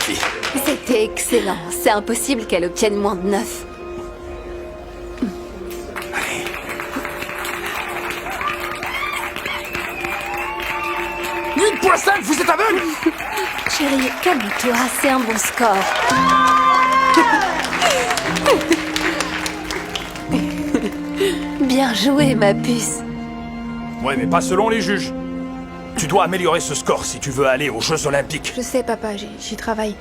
fille. C'était excellent. C'est impossible qu'elle obtienne moins de 9. Allez. .5, vous êtes aveugle? Chérie, calme-toi, c'est un bon score. Bien joué, ma puce. Ouais, mais pas selon les juges. Tu dois améliorer ce score si tu veux aller aux Jeux Olympiques. Je sais, papa, j'y travaille.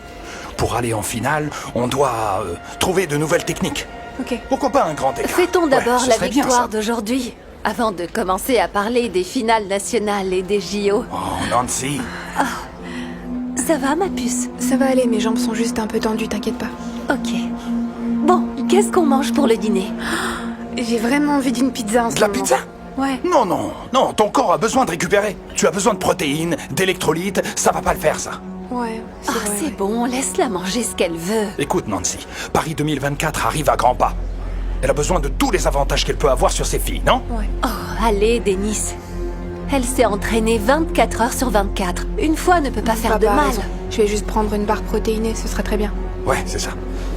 Pour aller en finale, on doit trouver de nouvelles techniques. Ok. Pourquoi pas un grand écart? Fêtons d'abord Ouais, ce la serait bien, victoire ça. d'aujourd'hui, avant de commencer à parler des finales nationales et des JO. Oh, Nancy. Ça va, ma puce? Ça va aller, mes jambes sont juste un peu tendues, t'inquiète pas. Ok. Bon, qu'est-ce qu'on mange pour le dîner? J'ai vraiment envie d'une pizza en ce De la moment. pizza? Ouais. Non, non, non, ton corps a besoin de récupérer. Tu as besoin de protéines, d'électrolytes, ça va pas le faire, ça. Ouais, Ah, vrai, c'est ouais. bon, laisse-la manger ce qu'elle veut. Écoute, Nancy, Paris 2024 arrive à grands pas. Elle a besoin de tous les avantages qu'elle peut avoir sur ses filles, non? Ouais. Oh, allez, Denis. Elle s'est entraînée 24 heures sur 24. Une fois ne peut pas faire de Papa a mal. raison. Je vais juste prendre une barre protéinée, ce serait très bien. Ouais, c'est ça.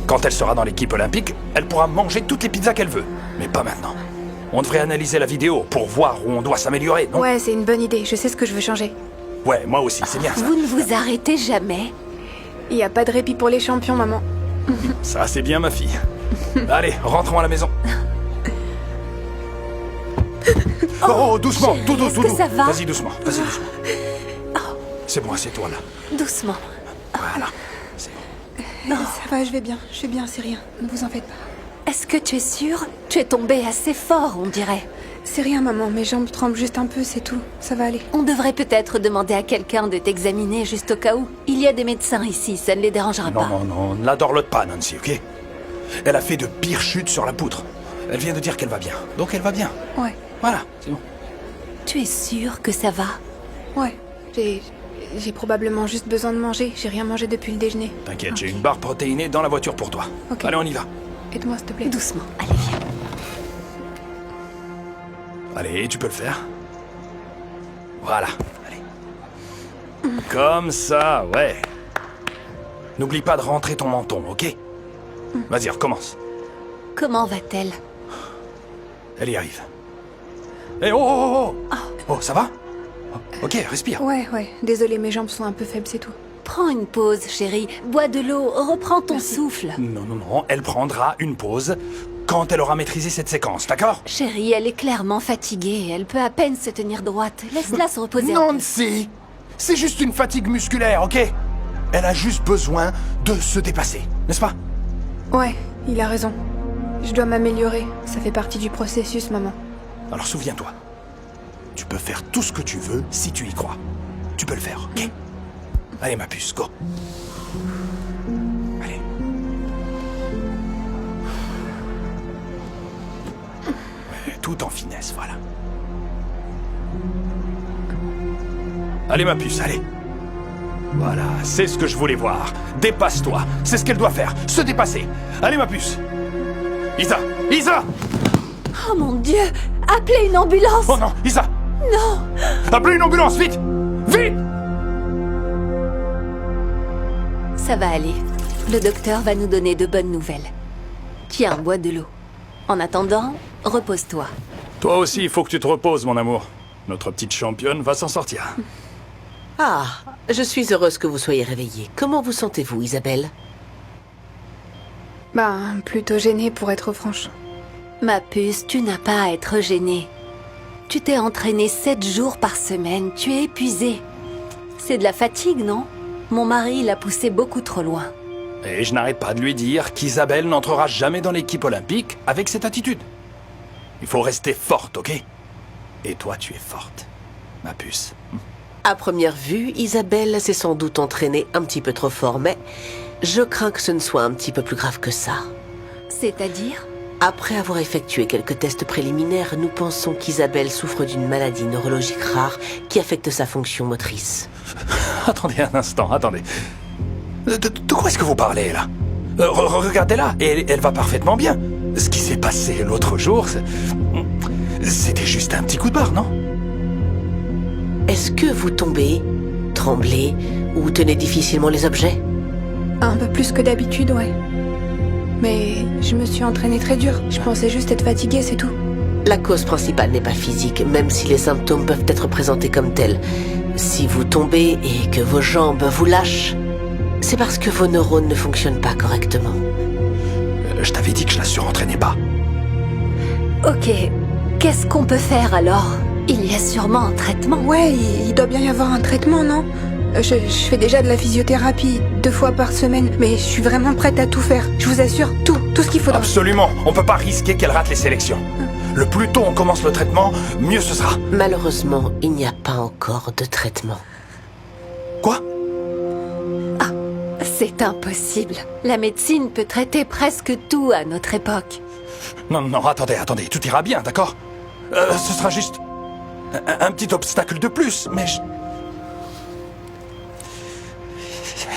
Quand elle sera dans l'équipe olympique, elle pourra manger toutes les pizzas qu'elle veut. Mais pas maintenant. On devrait analyser la vidéo pour voir où on doit s'améliorer, non? Ouais, c'est une bonne idée, je sais ce que je veux changer. Ouais, moi aussi, c'est bien ça. Vous ne vous arrêtez jamais. Il y a pas de répit pour les champions, maman. Ça, c'est bien, ma fille. Allez, rentrons à la maison. Oh, doucement, chérie, tout doux, est-ce tout que doux. ça va Vas-y, doucement, vas-y, doucement. C'est bon, assieds-toi là. Doucement. Voilà. C'est bon. Ça va, je vais bien, c'est rien. Ne vous en faites pas. Est-ce que tu es sûre? Tu es tombée assez fort, on dirait. C'est rien, maman, mes jambes tremblent juste un peu, c'est tout. Ça va aller. On devrait peut-être demander à quelqu'un de t'examiner juste au cas où. Il y a des médecins ici, ça ne les dérangera Non, pas. non, non, ne la dorlote pas, Nancy, ok? Elle a fait de pires chutes sur la poutre. Elle vient de dire qu'elle va bien. Donc elle va bien. Ouais, Voilà, c'est bon. Tu es sûre que ça va? ouais. J'ai probablement juste besoin de manger. J'ai rien mangé depuis le déjeuner. T'inquiète, j'ai une barre protéinée dans la voiture pour toi. Ok. Allez, on y va. Aide-moi, s'il te plaît. Doucement, allez, viens. Allez, tu peux le faire. Voilà, allez. Comme ça, ouais. N'oublie pas de rentrer ton menton, ok? Vas-y, recommence. Comment va-t-elle? Elle y arrive. Eh, oh, oh, oh, oh! Oh, ça va? Oh, ok, respire. Ouais, désolé, mes jambes sont un peu faibles, c'est tout. Prends une pause, chérie. Bois de l'eau, reprends ton souffle. Non, non, non, elle prendra une pause quand elle aura maîtrisé cette séquence, d'accord? Chérie, elle est clairement fatiguée. Elle peut à peine se tenir droite. Laisse-la se reposer un peu. Nancy! C'est juste une fatigue musculaire, ok? Elle a juste besoin de se dépasser, n'est-ce pas? Ouais, il a raison. Je dois m'améliorer. Ça fait partie du processus, maman. Alors souviens-toi, tu peux faire tout ce que tu veux si tu y crois. Tu peux le faire, ok? Allez, ma puce, go. Allez. Ouais, tout en finesse, voilà. Allez, ma puce, allez. Voilà, c'est ce que je voulais voir. Dépasse-toi. C'est ce qu'elle doit faire, se dépasser. Allez, ma puce. Isa! Isa! Oh mon Dieu! Appelez une ambulance! Oh non, Isa! Non! Appelez une ambulance, vite! Vite! Ça va aller. Le docteur va nous donner de bonnes nouvelles. Tiens, bois de l'eau. En attendant, repose-toi. Toi aussi, il faut que tu te reposes, mon amour. Notre petite championne va s'en sortir. Ah, je suis heureuse que vous soyez réveillée. Comment vous sentez-vous, Isabelle? Bah, plutôt gênée pour être franche. Ma puce, tu n'as pas à être gênée. Tu t'es entraînée 7 jours par semaine. Tu es épuisée. C'est de la fatigue, non? Mon mari l'a poussée beaucoup trop loin. Et je n'arrête pas de lui dire qu'Isabelle n'entrera jamais dans l'équipe olympique avec cette attitude. Il faut rester forte, ok? Et toi, tu es forte, ma puce. À première vue, Isabelle s'est sans doute entraînée un petit peu trop fort, mais je crains que ce ne soit un petit peu plus grave que ça. C'est-à-dire? Après avoir effectué quelques tests préliminaires, nous pensons qu'Isabelle souffre d'une maladie neurologique rare qui affecte sa fonction motrice. Attendez un instant, attendez. De quoi est-ce que vous parlez, là? Regardez-la, et elle va parfaitement bien. Ce qui s'est passé l'autre jour, c'était juste un petit coup de barre, non? Est-ce que vous tombez, tremblez ou tenez difficilement les objets? Un peu plus que d'habitude, ouais. Mais je me suis entraînée très dur. Je pensais juste être fatiguée, c'est tout. La cause principale n'est pas physique, même si les symptômes peuvent être présentés comme tels. Si vous tombez et que vos jambes vous lâchent, c'est parce que vos neurones ne fonctionnent pas correctement. Je t'avais dit que je la surentraînais pas. Ok, qu'est-ce qu'on peut faire alors? Il y a sûrement un traitement. Ouais, il doit bien y avoir un traitement, non? Je fais déjà de la physiothérapie 2 fois par semaine, mais je suis vraiment prête à tout faire. Je vous assure, tout ce qu'il faudra. Absolument, on peut pas risquer qu'elle rate les sélections. Le plus tôt on commence le traitement, mieux ce sera. Malheureusement, il n'y a pas encore de traitement. Quoi? C'est impossible. La médecine peut traiter presque tout à notre époque. Non, attendez, tout ira bien, d'accord? Ce sera juste un petit obstacle de plus, mais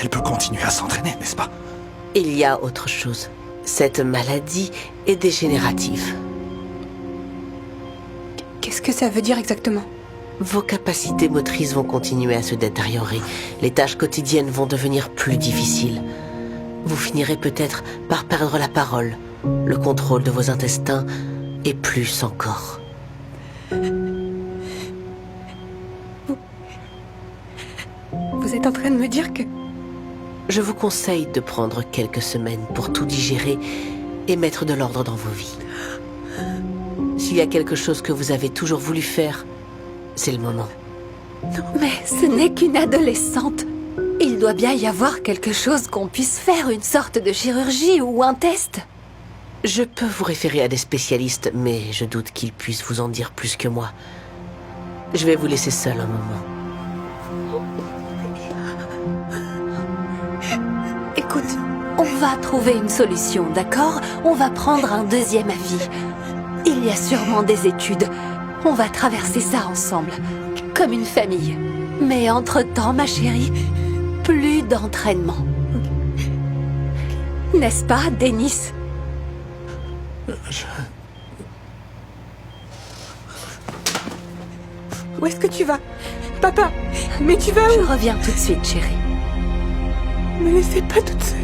elle peut continuer à s'entraîner, n'est-ce pas? Il y a autre chose. Cette maladie est dégénérative. Qu'est-ce que ça veut dire exactement? Vos capacités motrices vont continuer à se détériorer. Les tâches quotidiennes vont devenir plus difficiles. Vous finirez peut-être par perdre la parole, le contrôle de vos intestins et plus encore. Vous êtes en train de me dire que... Je vous conseille de prendre quelques semaines pour tout digérer et mettre de l'ordre dans vos vies. S'il y a quelque chose que vous avez toujours voulu faire, c'est le moment. Mais ce n'est qu'une adolescente. Il doit bien y avoir quelque chose qu'on puisse faire, une sorte de chirurgie ou un test. Je peux vous référer à des spécialistes, mais je doute qu'ils puissent vous en dire plus que moi. Je vais vous laisser seul un moment. Écoute, on va trouver une solution, d'accord? On va prendre un deuxième avis. Il y a sûrement des études. On va traverser ça ensemble, comme une famille. Mais entre-temps, ma chérie, plus d'entraînement. N'est-ce pas, Dennis? Où est-ce que tu vas? Papa, mais tu vas Je où? reviens tout de suite, chérie. Me laissez pas toute seule.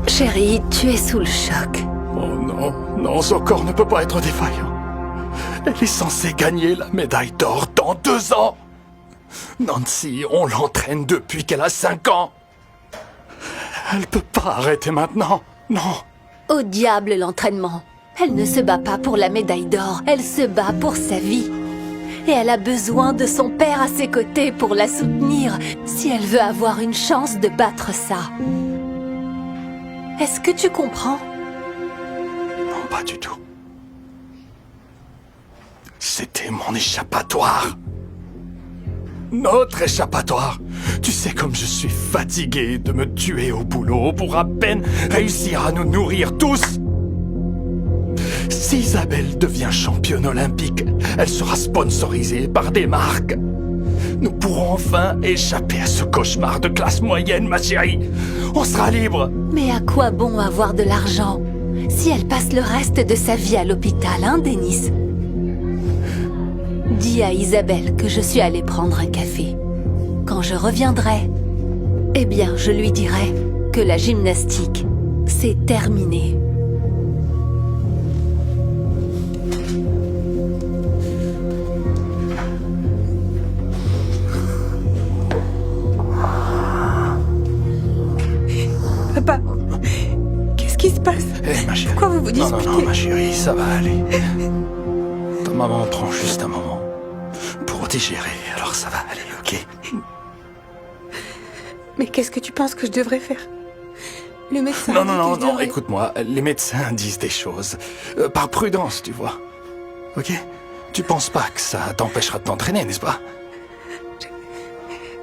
Chérie, tu es sous le choc. Oh non, son corps ne peut pas être défaillant. Elle est censée gagner la médaille d'or dans 2 ans. Nancy, on l'entraîne depuis qu'elle a 5 ans. Elle peut pas arrêter maintenant, non. Au diable l'entraînement. Elle ne se bat pas pour la médaille d'or, elle se bat pour sa vie. Et elle a besoin de son père à ses côtés pour la soutenir, si elle veut avoir une chance de battre ça. Est-ce que tu comprends? Non, pas du tout. C'était mon échappatoire. Notre échappatoire. Tu sais comme je suis fatigué de me tuer au boulot pour à peine réussir à nous nourrir tous. Si Isabelle devient championne olympique, elle sera sponsorisée par des marques. Nous pourrons enfin échapper à ce cauchemar de classe moyenne, ma chérie. On sera libre. Mais à quoi bon avoir de l'argent si elle passe le reste de sa vie à l'hôpital, hein, Dennis? Dis à Isabelle que je suis allée prendre un café. Quand je reviendrai, eh bien, je lui dirai que la gymnastique, c'est terminé. Papa, qu'est-ce qui se passe? Eh, ma chérie. Pourquoi vous vous disputez? Non, ma chérie, ça va aller. Ta maman prend juste un moment pour digérer, alors ça va aller, ok? Mais qu'est-ce que tu penses que je devrais faire? Le médecin... Non, dit que je devrais- écoute-moi, les médecins disent des choses. Par prudence, tu vois. Ok? Tu penses pas que ça t'empêchera de t'entraîner, n'est-ce pas?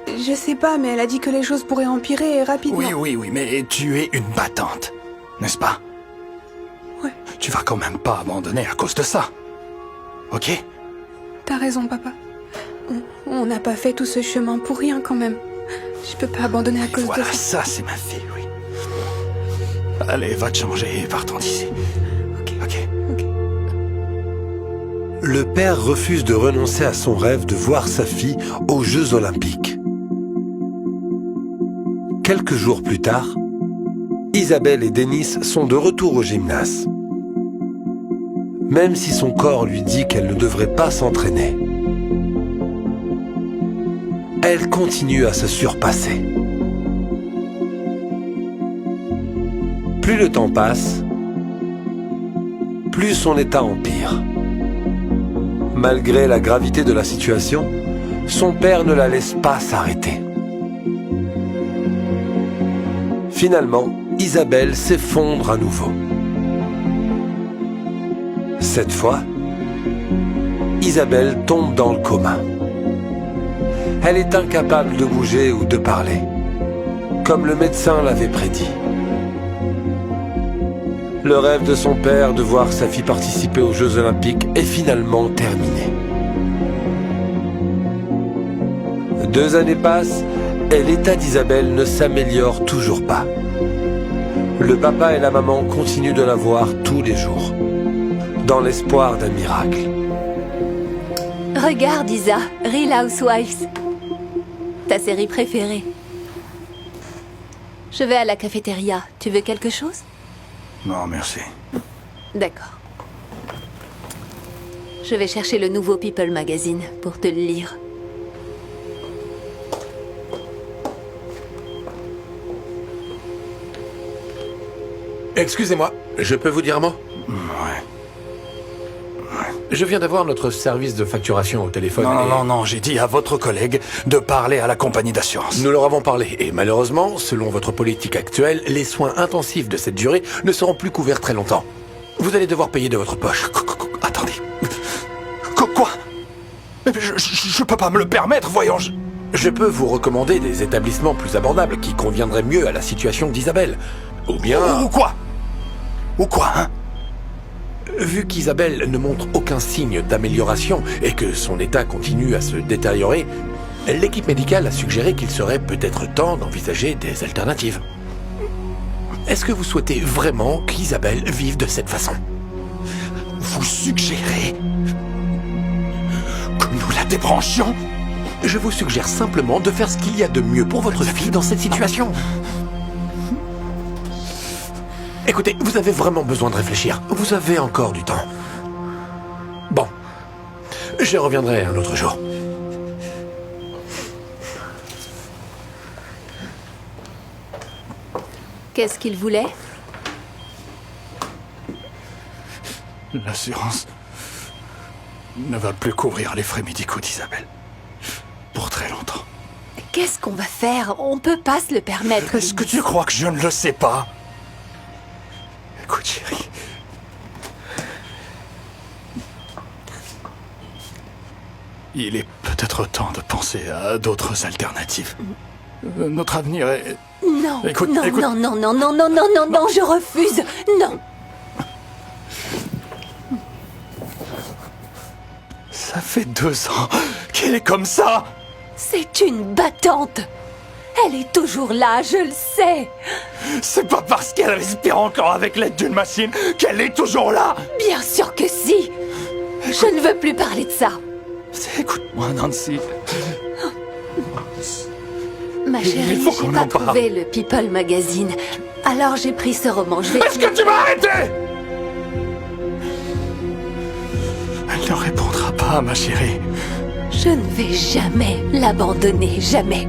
Je sais pas, mais elle a dit que les choses pourraient empirer rapidement. Oui, mais tu es une battante, n'est-ce pas? Ouais. Tu vas quand même pas abandonner à cause de ça. Ok? T'as raison, papa. On n'a pas fait tout ce chemin pour rien, quand même. Je peux pas abandonner à cause Voilà, de ça. ça c'est ma fille, oui. Allez, va te changer et partons d'ici. Ok. Ok. Ok. le père refuse de renoncer à son rêve de voir sa fille aux Jeux Olympiques. Quelques jours plus tard, Isabelle et Denis sont de retour au gymnase. Même si son corps lui dit qu'elle ne devrait pas s'entraîner, elle continue à se surpasser. Plus le temps passe, plus son état empire. Malgré la gravité de la situation, son père ne la laisse pas s'arrêter. Finalement, Isabelle s'effondre à nouveau. Cette fois, Isabelle tombe dans le coma. Elle est incapable de bouger ou de parler, comme le médecin l'avait prédit. Le rêve de son père de voir sa fille participer aux Jeux Olympiques est finalement terminé. 2 années passent et l'état d'Isabelle ne s'améliore toujours pas. Le papa et la maman continuent de la voir tous les jours, dans l'espoir d'un miracle. Regarde, Isa, Real Housewives. Ta série préférée. Je vais à la cafétéria. Tu veux quelque chose? Non, merci. D'accord. Je vais chercher le nouveau People Magazine pour te le lire. Excusez-moi, je peux vous dire un mot? Ouais. Je viens d'avoir notre service de facturation au téléphone. Non, j'ai dit à votre collègue de parler à la compagnie d'assurance. Nous leur avons parlé, et malheureusement, selon votre politique actuelle, les soins intensifs de cette durée ne seront plus couverts très longtemps. Vous allez devoir payer de votre poche. Attendez. Quoi? Je peux pas me le permettre, voyons. Je peux vous recommander des établissements plus abordables qui conviendraient mieux à la situation d'Isabelle. Ou bien... Ou quoi? Ou quoi, hein? Vu qu'Isabelle ne montre aucun signe d'amélioration et que son état continue à se détériorer, l'équipe médicale a suggéré qu'il serait peut-être temps d'envisager des alternatives. Est-ce que vous souhaitez vraiment qu'Isabelle vive de cette façon? Vous suggérez que nous la débranchions? Je vous suggère simplement de faire ce qu'il y a de mieux pour votre fille dans cette situation. Écoutez, vous avez vraiment besoin de réfléchir. Vous avez encore du temps. Bon. Je reviendrai un autre jour. Qu'est-ce qu'il voulait? L'assurance ne va plus couvrir les frais médicaux d'Isabelle. Pour très longtemps. Qu'est-ce qu'on va faire? On peut pas se le permettre. Est-ce que tu crois que je ne le sais pas? Écoute, chérie. Il est peut-être temps de penser à d'autres alternatives. Notre avenir est... Non, Écoute, non, écoute. non, non, non, non, non, non, non, non, je refuse. Non. Ça fait 2 ans qu'elle est comme ça. C'est une battante. Elle est toujours là, je le sais. C'est pas parce qu'elle respire encore avec l'aide d'une machine qu'elle est toujours là. Bien sûr que si. Je ne veux plus parler de ça. Écoute-moi, Nancy. Ma chérie, Il faut qu'on j'ai pas en parle. trouvé le People Magazine. Alors j'ai pris ce roman, je vais... Est-ce que tu m'as arrêté? Elle ne répondra pas, ma chérie. Je ne vais jamais l'abandonner, jamais.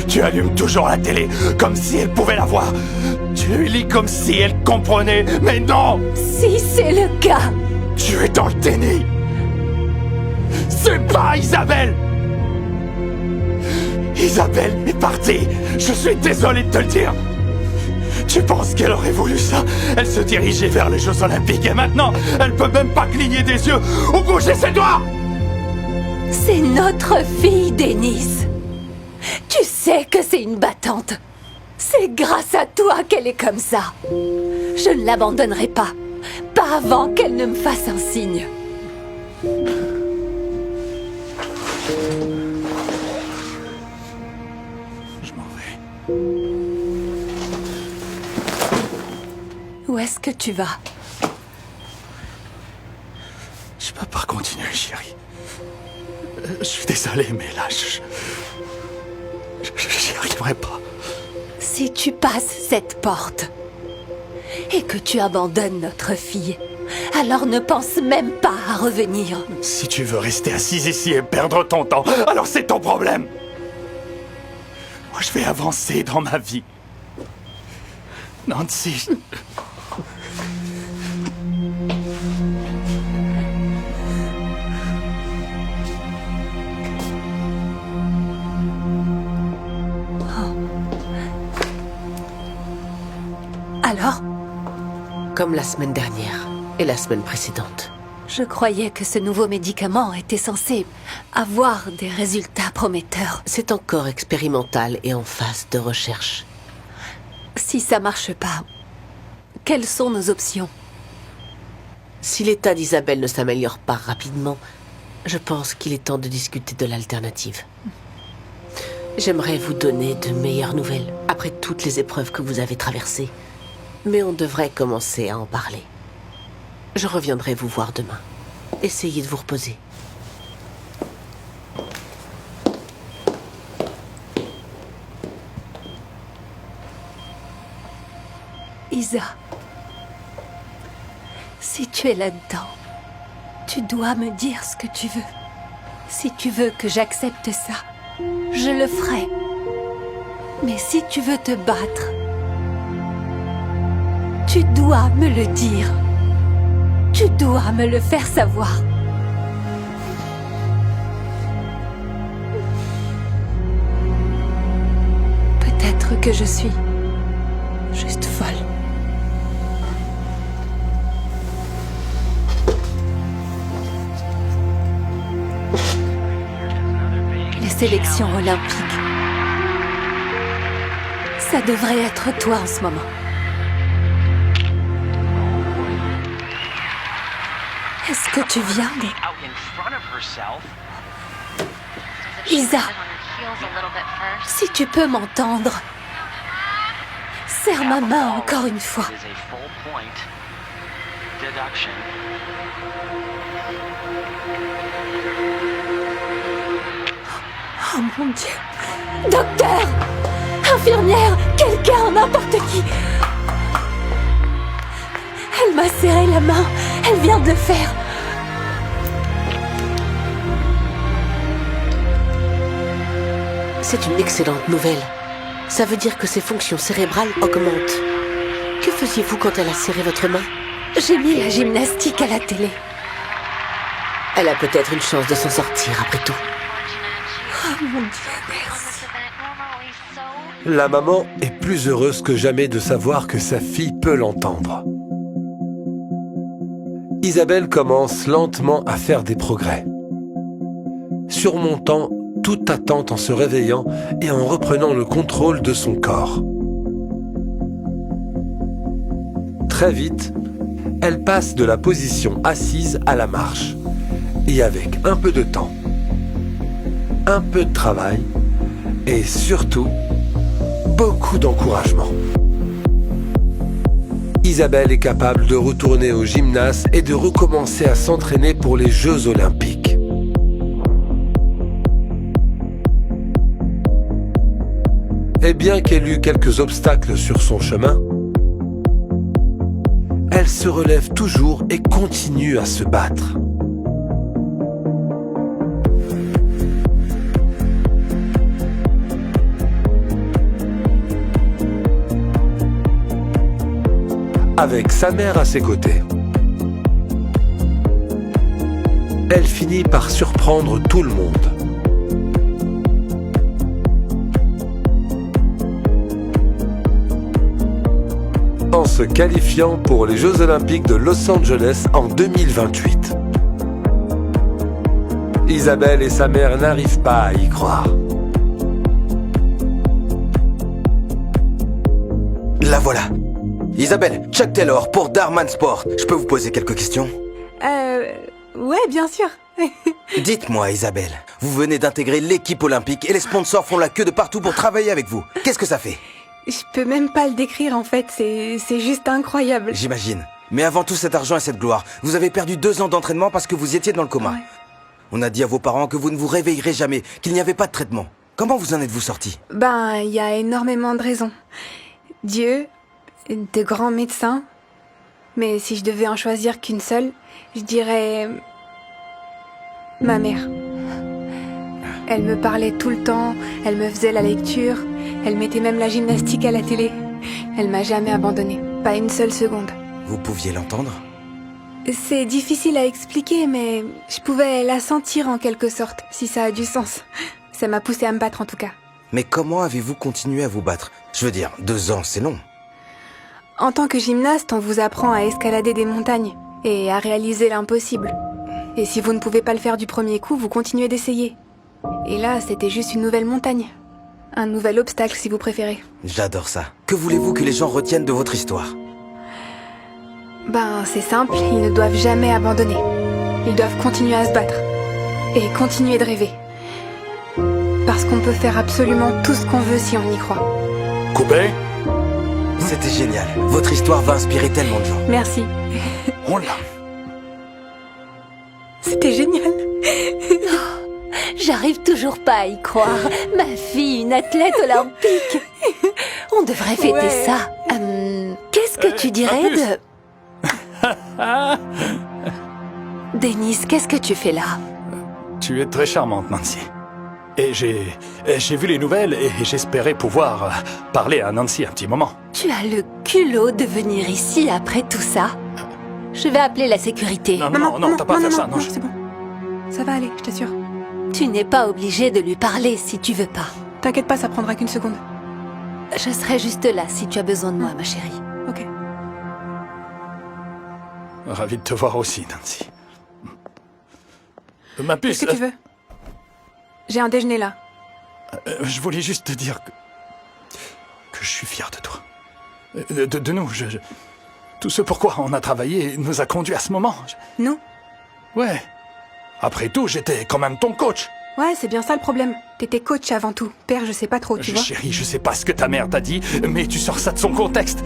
Tu allumes toujours la télé, comme si elle pouvait la voir. Tu lui lis comme si elle comprenait, mais non! Si c'est le cas. Tu es dans le déni. C'est pas Isabelle! Isabelle est partie. Je suis désolé de te le dire. Tu penses qu'elle aurait voulu ça? Elle se dirigeait vers les Jeux Olympiques et maintenant, elle peut même pas cligner des yeux ou bouger ses doigts! C'est notre fille, Denis. Tu sais que c'est une battante. C'est grâce à toi qu'elle est comme ça. Je ne l'abandonnerai pas. Pas avant qu'elle ne me fasse un signe. Je m'en vais. Où est-ce que tu vas? Je peux pas continuer, chérie. Je suis désolé, mais là, j'y arriverai pas. Si tu passes cette porte et que tu abandonnes notre fille, alors ne pense même pas à revenir. Si tu veux rester assise ici et perdre ton temps, alors c'est ton problème. Moi, je vais avancer dans ma vie. Nancy... Alors, Comme la semaine dernière et la semaine précédente. je croyais que ce nouveau médicament était censé avoir des résultats prometteurs. C'est encore expérimental et en phase de recherche. Si ça marche pas, quelles sont nos options? Si l'état d'Isabelle ne s'améliore pas rapidement, je pense qu'il est temps de discuter de l'alternative. J'aimerais vous donner de meilleures nouvelles après toutes les épreuves que vous avez traversées. Mais on devrait commencer à en parler. Je reviendrai vous voir demain. Essayez de vous reposer. Isa, si tu es là-dedans, tu dois me dire ce que tu veux. Si tu veux que j'accepte ça, je le ferai. Mais si tu veux te battre, tu dois me le dire. Tu dois me le faire savoir. Peut-être que je suis juste folle. Les sélections olympiques. Ça devrait être toi en ce moment. Est-ce que tu viens de... Isa, si tu peux m'entendre, serre ma main encore une fois. Oh mon Dieu! Docteur! Infirmière! Quelqu'un, n'importe qui! Elle m'a serré la main. Elle vient de le faire. C'est une excellente nouvelle. Ça veut dire que ses fonctions cérébrales augmentent. Que faisiez-vous quand elle a serré votre main? J'ai mis la gymnastique à la télé. Elle a peut-être une chance de s'en sortir après tout. Oh mon Dieu, merci. La maman est plus heureuse que jamais de savoir que sa fille peut l'entendre. Isabelle commence lentement à faire des progrès, surmontant toute attente en se réveillant et en reprenant le contrôle de son corps. Très vite, elle passe de la position assise à la marche, et avec un peu de temps, un peu de travail et surtout beaucoup d'encouragement. Isabelle est capable de retourner au gymnase et de recommencer à s'entraîner pour les Jeux Olympiques. Et bien qu'elle eut quelques obstacles sur son chemin, elle se relève toujours et continue à se battre. Avec sa mère à ses côtés. Elle finit par surprendre tout le monde. En se qualifiant pour les Jeux Olympiques de Los Angeles en 2028. Isabelle et sa mère n'arrivent pas à y croire. La voilà. Isabelle, Chuck Taylor pour Darman Sport. Je peux vous poser quelques questions? Ouais, bien sûr. Dites-moi, Isabelle, vous venez d'intégrer l'équipe olympique et les sponsors font la queue de partout pour travailler avec vous. Qu'est-ce que ça fait? Je peux même pas le décrire en fait, c'est juste incroyable. J'imagine. Mais avant tout cet argent et cette gloire, vous avez perdu 2 ans d'entraînement parce que vous étiez dans le coma. Ouais. On a dit à vos parents que vous ne vous réveillerez jamais, qu'il n'y avait pas de traitement. Comment vous en êtes-vous sorti? Ben, il y a énormément de raisons. Dieu, de grands médecins. Mais si je devais en choisir qu'une seule, je dirais... ma mère. Elle me parlait tout le temps, elle me faisait la lecture, elle mettait même la gymnastique à la télé. Elle m'a jamais abandonnée, pas une seule seconde. Vous pouviez l'entendre? C'est difficile à expliquer, mais je pouvais la sentir en quelque sorte, si ça a du sens. Ça m'a poussée à me battre en tout cas. Mais comment avez-vous continué à vous battre? Je veux dire, 2 ans, c'est long. En tant que gymnaste, on vous apprend à escalader des montagnes et à réaliser l'impossible. Et si vous ne pouvez pas le faire du premier coup, vous continuez d'essayer. Et là, c'était juste une nouvelle montagne. Un nouvel obstacle, si vous préférez. J'adore ça. Que voulez-vous que les gens retiennent de votre histoire? Ben, c'est simple, ils ne doivent jamais abandonner. Ils doivent continuer à se battre. Et continuer de rêver. Parce qu'on peut faire absolument tout ce qu'on veut si on y croit. Coupé? C'était génial. Votre histoire va inspirer tellement de gens. Merci. On l'a. C'était génial. J'arrive toujours pas à y croire. Ma fille, une athlète olympique. On devrait fêter Ouais. ça. Qu'est-ce que tu dirais plus. de... Denis, qu'est-ce que tu fais là? Tu es très charmante, Nancy. Et j'ai vu les nouvelles et j'espérais pouvoir parler à Nancy un petit moment. Tu as le culot de venir ici après tout ça? Je vais appeler la sécurité. Non, t'as pas à faire ça. Non, c'est bon. Ça va aller, je t'assure. Tu n'es pas obligé de lui parler si tu veux pas. T'inquiète pas, ça prendra qu'une seconde. Je serai juste là si tu as besoin de moi, ma chérie. Ok. Ravi de te voir aussi, Nancy. Ma puce... Qu'est-ce que tu veux? J'ai un déjeuner là. je voulais juste te dire que je suis fier de toi. De nous, tout ce pourquoi on a travaillé nous a conduit à ce moment. Nous? Ouais. Après tout, j'étais quand même ton coach. Ouais, c'est bien ça le problème. T'étais coach avant tout. Père, je sais pas trop, tu vois. Chérie, je sais pas ce que ta mère t'a dit, mais tu sors ça de son contexte.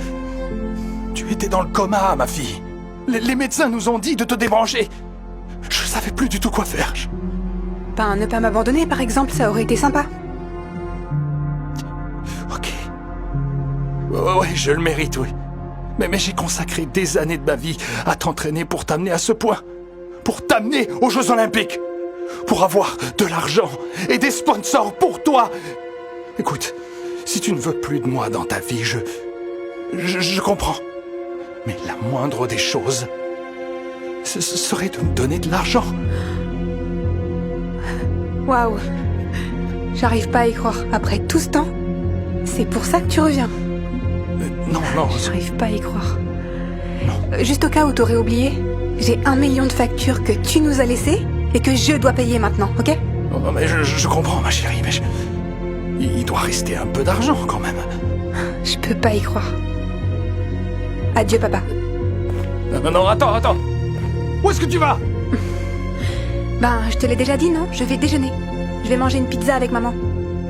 Tu étais dans le coma, ma fille. Les médecins nous ont dit de te débrancher. Je savais plus du tout quoi faire. Ben, ne pas m'abandonner, par exemple, ça aurait été sympa. Ok. Ouais, je le mérite, oui. Mais j'ai consacré des années de ma vie à t'entraîner pour t'amener à ce point. Pour t'amener aux Jeux Olympiques. Pour avoir de l'argent et des sponsors pour toi. Écoute, si tu ne veux plus de moi dans ta vie, je comprends. Mais la moindre des choses, ce serait de me donner de l'argent. Waouh. J'arrive pas à y croire. Après tout ce temps, c'est pour ça que tu reviens. Non. J'arrive pas à y croire. Juste au cas où t'aurais oublié, j'ai 1 million de factures que tu nous as laissées et que je dois payer maintenant, ok? Oh, mais je comprends, ma chérie, mais il doit rester un peu d'argent quand même. Je peux pas y croire. Adieu, papa. Non, attends. Où est-ce que tu vas? Ben, je te l'ai déjà dit, non? Je vais déjeuner. Je vais manger une pizza avec maman.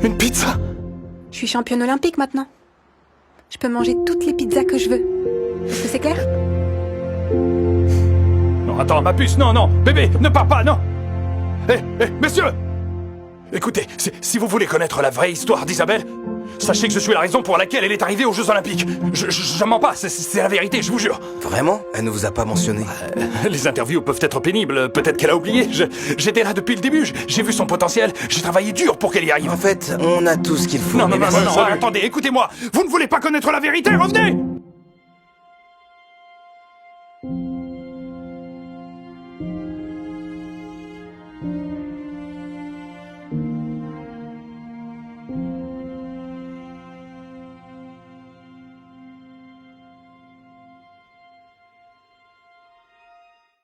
Une pizza? Je suis championne olympique maintenant. Je peux manger toutes les pizzas que je veux. Est-ce que c'est clair? Non, attends, ma puce, non, bébé, ne pars pas, non. Messieurs, écoutez, si vous voulez connaître la vraie histoire d'Isabelle, sachez que je suis la raison pour laquelle elle est arrivée aux Jeux Olympiques. Je mens pas, c'est la vérité, je vous jure. Vraiment? Elle ne vous a pas mentionné? Les interviews peuvent être pénibles, peut-être qu'elle a oublié. J'étais là depuis le début, j'ai vu son potentiel, j'ai travaillé dur pour qu'elle y arrive. En fait, on a tout ce qu'il faut. Non, mais merci. attendez, écoutez-moi. Vous ne voulez pas connaître la vérité, revenez!